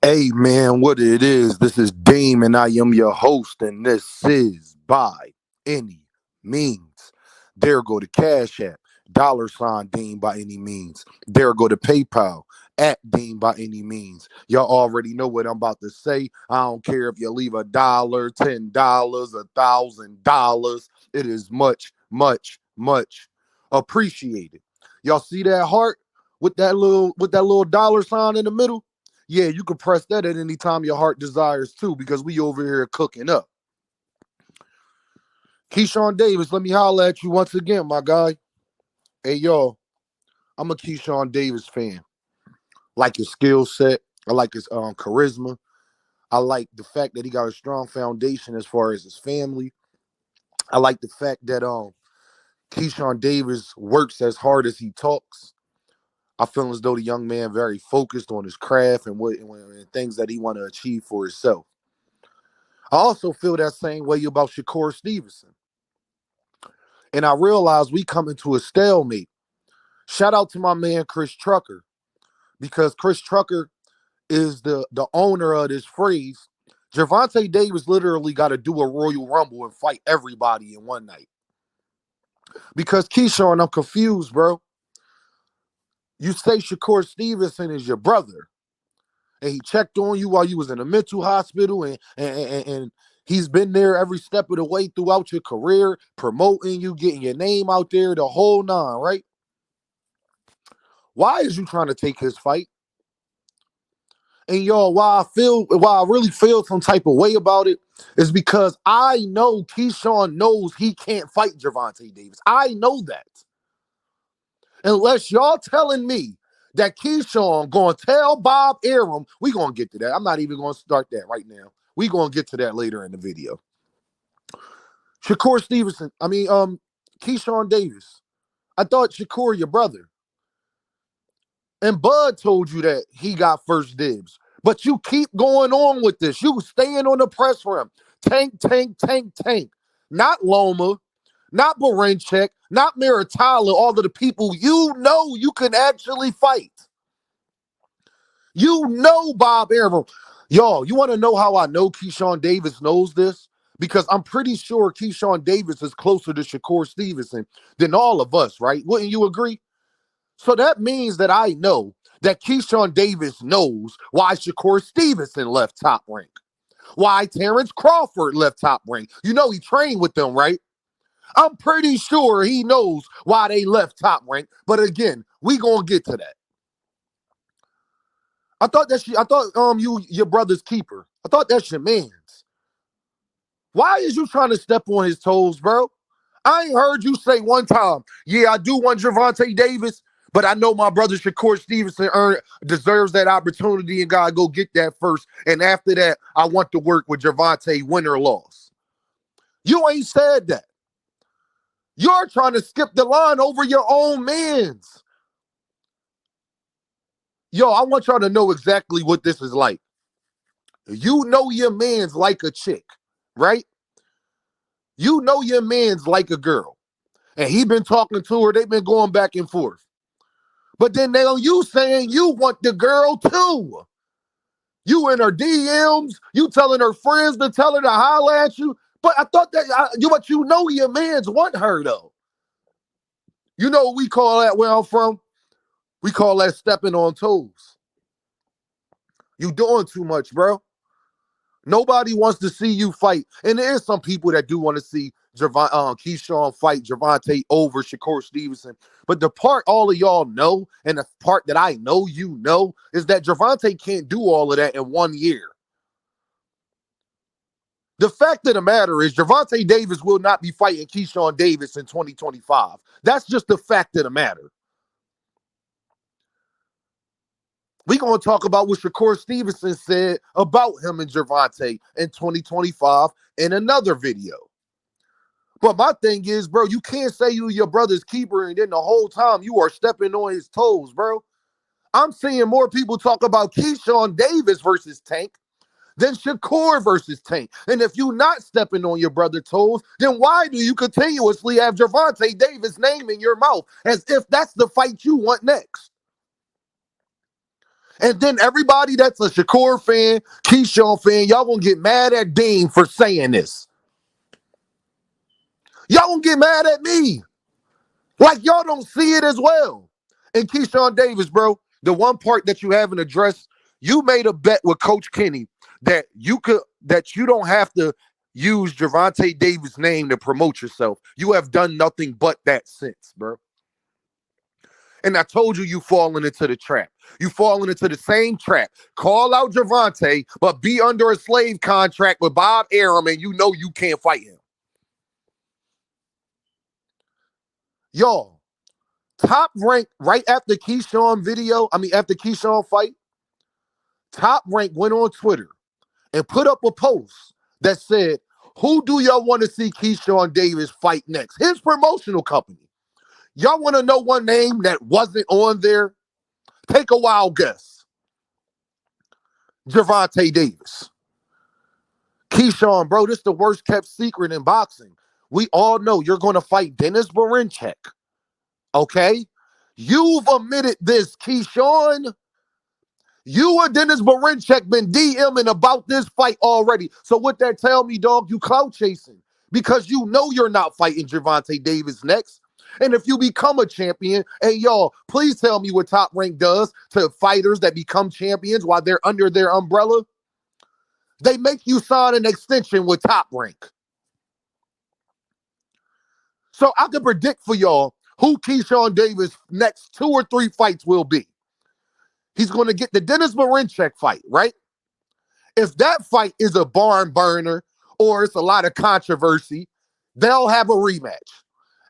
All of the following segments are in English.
Hey man, what it is? This is Dame, and I am your host, and this is By Any Means. There go to Cash App, $ Dean by any means. There go to PayPal at Dean by any means. Y'all already know what I'm about to say. I don't care if you leave $1, $10, $1,000. It is much, much, much appreciated. Y'all see that heart with that little $ in the middle? Yeah, you can press that at any time your heart desires too, because we over here cooking up. Keyshawn Davis, let me holler at you once again, my guy. Hey, y'all, I'm a Keyshawn Davis fan. Like his skill set. I like his charisma. I like the fact that he got a strong foundation as far as his family. I like the fact that Keyshawn Davis works as hard as he talks. I feel as though the young man very focused on his craft and things that he want to achieve for himself. I also feel that same way about Shakur Stevenson. And I realize we come into a stalemate. Shout out to my man Chris Trucker, because Chris Trucker is the owner of this phrase. Gervonta Davis literally got to do a Royal Rumble and fight everybody in one night. Because Keyshawn, I'm confused, bro. You say Shakur Stevenson is your brother, and he checked on you while you was in a mental hospital, and he's been there every step of the way throughout your career, promoting you, getting your name out there, the whole nine, right? Why is you trying to take his fight? And y'all, why I really feel some type of way about it is because I know Keyshawn knows he can't fight Gervonta Davis. I know that. Unless y'all telling me that Keyshawn gonna tell Bob Arum, we gonna get to that. I'm not even gonna start that right now. We gonna get to that later in the video. Keyshawn Davis. I thought Shakur your brother. And Bud told you that he got first dibs. But you keep going on with this. You staying on the press run. Tank, tank, tank, tank. Not Loma, not Barenchek, not Maritala, all of the people you know you can actually fight. You know Bob Arum. Y'all, you want to know how I know Keyshawn Davis knows this? Because I'm pretty sure Keyshawn Davis is closer to Shakur Stevenson than all of us, right? Wouldn't you agree? So that means that I know that Keyshawn Davis knows why Shakur Stevenson left Top Rank, why Terrence Crawford left Top Rank. You know he trained with them, right? I'm pretty sure he knows why they left Top Rank. But again, we gonna get to that. I thought you your brother's keeper. I thought that's your man's. Why is you trying to step on his toes, bro? I ain't heard you say one time, yeah, I do want Gervonta Davis, but I know my brother Shakur Stevenson deserves that opportunity and gotta go get that first. And after that, I want to work with Gervonta, win or loss. You ain't said that. You're trying to skip the line over your own mans. Yo, I want y'all to know exactly what this is like. You know your man's like a chick, right? You know your man's like a girl. And he been talking to her. They've been going back and forth. But then now you saying you want the girl too. You in her DMs. You telling her friends to tell her to holler at you. But I thought but you know your man's want her though. You know what we call that where I'm from? We call that stepping on toes. You doing too much, bro. Nobody wants to see you fight. And there is some people that do want to see Keyshawn fight Gervonta over Shakur Stevenson. But the part all of y'all know, and the part that I know you know, is that Gervonta can't do all of that in 1 year. The fact of the matter is Gervonta Davis will not be fighting Keyshawn Davis in 2025. That's just the fact of the matter. We're going to talk about what Shakur Stevenson said about him and Gervonta in 2025 in another video. But my thing is, bro, you can't say you your brother's keeper and then the whole time you are stepping on his toes, bro. I'm seeing more people talk about Keyshawn Davis versus Tank than Shakur versus Tank. And if you're not stepping on your brother's toes, then why do you continuously have Gervonta Davis' name in your mouth as if that's the fight you want next? And then everybody that's a Shakur fan, Keyshawn fan, y'all gonna get mad at Dean for saying this. Y'all gonna get mad at me. Like y'all don't see it as well. And Keyshawn Davis, bro, the one part that you haven't addressed, you made a bet with Coach Kenny that you don't have to use Gervonta Davis' name to promote yourself. You have done nothing but that since, bro. And I told you falling into the trap. You falling into the same trap. Call out Gervonta, but be under a slave contract with Bob Arum, and you know you can't fight him. Y'all, Top Rank right after after Keyshawn fight, Top Rank went on Twitter and put up a post that said, who do y'all want to see Keyshawn Davis fight next? His promotional company. Y'all want to know one name that wasn't on there? Take a wild guess. Gervonta Davis. Keyshawn, bro, this is the worst kept secret in boxing. We all know you're going to fight Dennis Berinchek. Okay? You've admitted this, Keyshawn. You and Dennis Berinchek been DMing about this fight already. So what that tell me, dog, you clout chasing. Because you know you're not fighting Gervonta Davis next. And if you become a champion, hey, y'all, please tell me what Top Rank does to fighters that become champions while they're under their umbrella. They make you sign an extension with Top Rank. So I can predict for y'all who Keyshawn Davis' next 2 or 3 fights will be. He's going to get the Dennis Berinchek fight, right? If that fight is a barn burner or it's a lot of controversy, they'll have a rematch.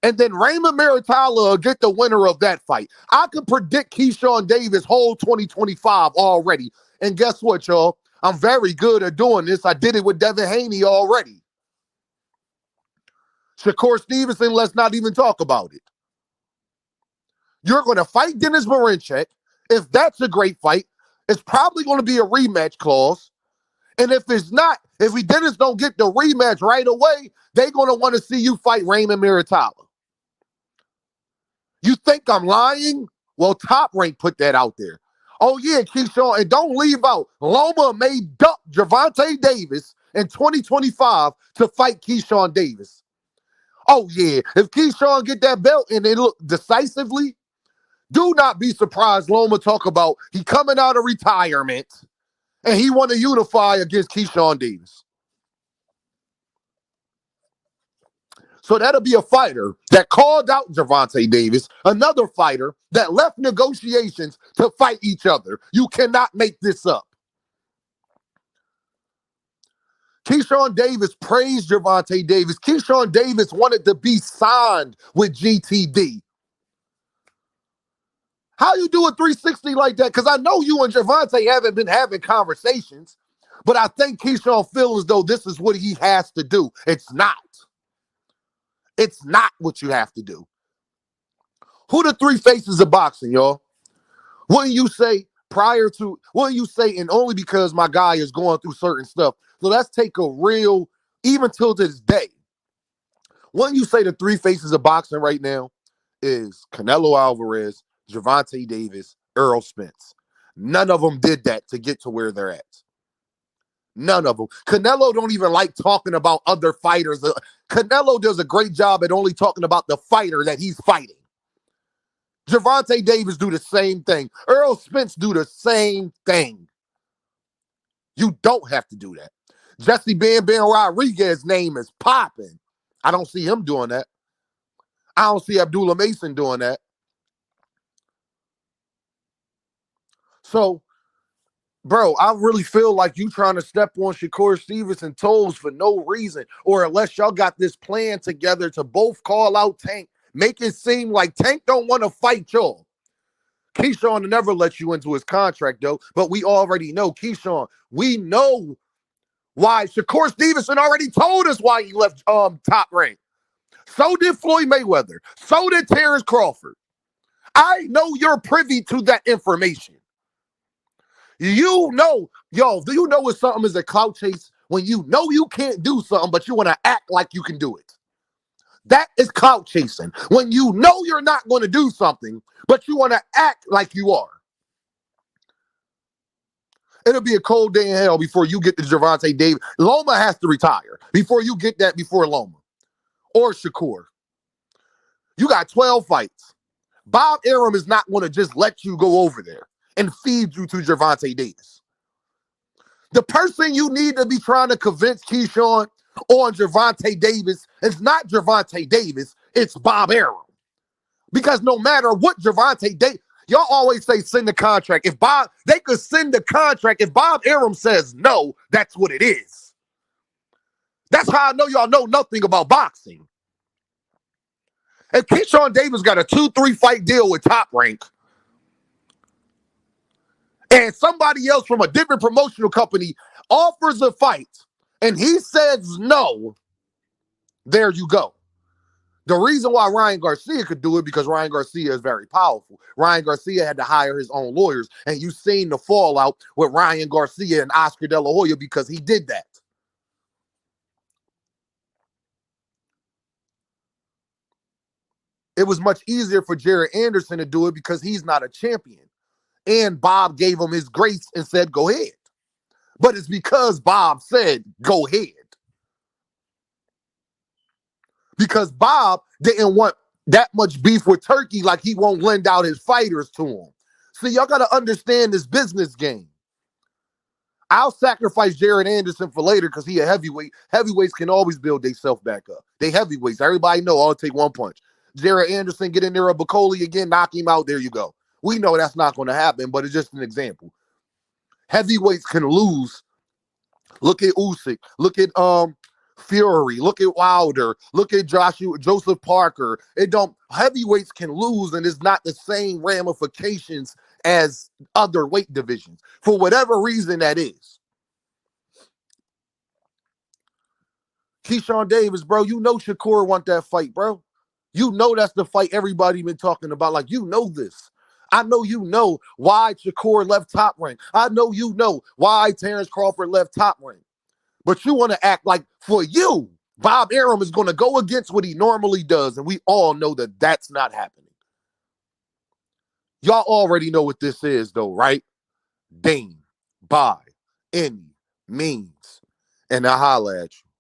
And then Raymond Maritala will get the winner of that fight. I can predict Keyshawn Davis' whole 2025 already. And guess what, y'all? I'm very good at doing this. I did it with Devin Haney already. Shakur Stevenson, let's not even talk about it. You're going to fight Dennis Berinchek. If that's a great fight, it's probably going to be a rematch clause. And if it's not, if Dennis don't get the rematch right away, they're going to want to see you fight Raymond Maritala. You think I'm lying? Well, Top Rank put that out there. Oh, yeah, Keyshawn, and don't leave out. Loma may duck Gervonta Davis in 2025 to fight Keyshawn Davis. Oh, yeah, if Keyshawn get that belt and they look decisively, do not be surprised Loma talk about he coming out of retirement and he want to unify against Keyshawn Davis. So that'll be a fighter that called out Gervonta Davis, another fighter that left negotiations to fight each other. You cannot make this up. Keyshawn Davis praised Gervonta Davis. Keyshawn Davis wanted to be signed with GTD. How you do a 360 like that? Because I know you and Gervonta haven't been having conversations, but I think Keyshawn feels as though this is what he has to do. It's not. It's not what you have to do. Who the 3 faces of boxing, y'all? Wouldn't you say and only because my guy is going through certain stuff. So let's take a real, even till this day. Wouldn't you say the 3 faces of boxing right now is Canelo Alvarez, Gervonta Davis, Errol Spence? None of them did that to get to where they're at. None of them. Canelo don't even like talking about other fighters. Canelo does a great job at only talking about the fighter that he's fighting. Gervonta Davis do the same thing. Errol Spence do the same thing. You don't have to do that. Jesse Ben Rodriguez's name is popping. I don't see him doing that. I don't see Abdullah Mason doing that. So, bro, I really feel like you trying to step on Shakur Stevenson toes for no reason, or unless y'all got this plan together to both call out Tank, make it seem like Tank don't want to fight y'all. Keyshawn never let you into his contract, though, but we already know, Keyshawn, we know why. Shakur Stevenson already told us why he left Top Rank. So did Floyd Mayweather. So did Terrence Crawford. I know you're privy to that information. You know, do you know what something is a clout chase? When you know you can't do something, but you want to act like you can do it. That is clout chasing. When you know you're not going to do something, but you want to act like you are. It'll be a cold day in hell before you get to Gervonta Davis. Loma has to retire before you get that before Loma or Shakur. You got 12 fights. Bob Arum is not going to just let you go over there and feed you to Gervonta Davis. The person you need to be trying to convince Keyshawn on Gervonta Davis is not Gervonta Davis, it's Bob Arum. Because no matter what Gervonta Davis, y'all always say send the contract. They could send the contract. If Bob Arum says no, that's what it is. That's how I know y'all know nothing about boxing. If Keyshawn Davis got a 2-3 fight deal with Top Rank, and somebody else from a different promotional company offers a fight, and he says no, there you go. The reason why Ryan Garcia could do it because Ryan Garcia is very powerful. Ryan Garcia had to hire his own lawyers, and you've seen the fallout with Ryan Garcia and Oscar De La Hoya because he did that. It was much easier for Jared Anderson to do it because he's not a champion. And Bob gave him his grace and said, go ahead. But it's because Bob said, go ahead. Because Bob didn't want that much beef with Turkey, like he won't lend out his fighters to him. So y'all got to understand this business game. I'll sacrifice Jared Anderson for later because he a heavyweight. Heavyweights can always build themselves back up. They heavyweights. Everybody know I'll take one punch. Jared Anderson, get in there a Bacoli again, knock him out. There you go. We know that's not going to happen, but it's just an example. Heavyweights can lose. Look at Usyk. Look at Fury. Look at Wilder. Look at Joseph Parker. Heavyweights can lose, and it's not the same ramifications as other weight divisions for whatever reason that is. Keyshawn Davis, bro, you know Shakur want that fight, bro. You know that's the fight everybody been talking about. Like, you know this. I know you know why Shakur left Top Rank. I know you know why Terrence Crawford left Top Rank. But you want to act like for you, Bob Arum is going to go against what he normally does. And we all know that that's not happening. Y'all already know what this is, though, right? Dame, by any means. And I holla at you.